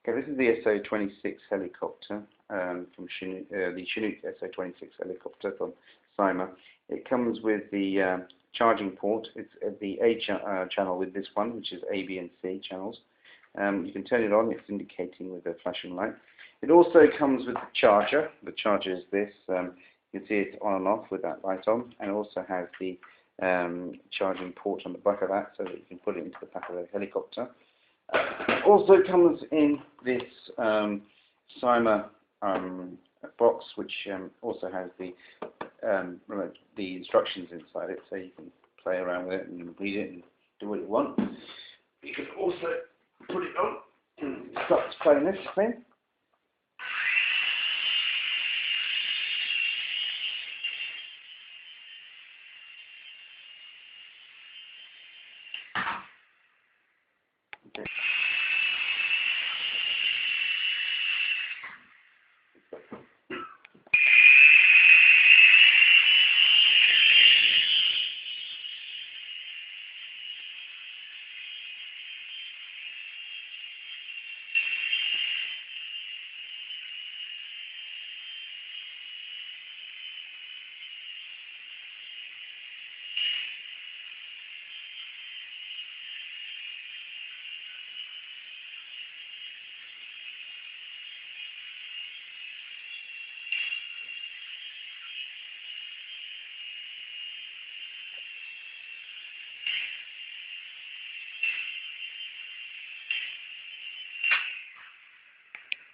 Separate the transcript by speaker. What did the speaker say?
Speaker 1: Okay, this is the S026 helicopter from Chinook, the Chinook S026 helicopter from Syma. It comes with the charging port. It's the A channel with this one, which is A, B, and C channels. You can turn it on. It's indicating with a flashing light. It also comes with the charger. The charger is this. You can see it's on and off with that light on, and it also has the charging port on the back of that, so that you can put it into the back of the helicopter. Also comes in this syma box, which also has the instructions inside it, so you can play around with it and read it and do what you want. You can also put it on and start playing this thing. Okay.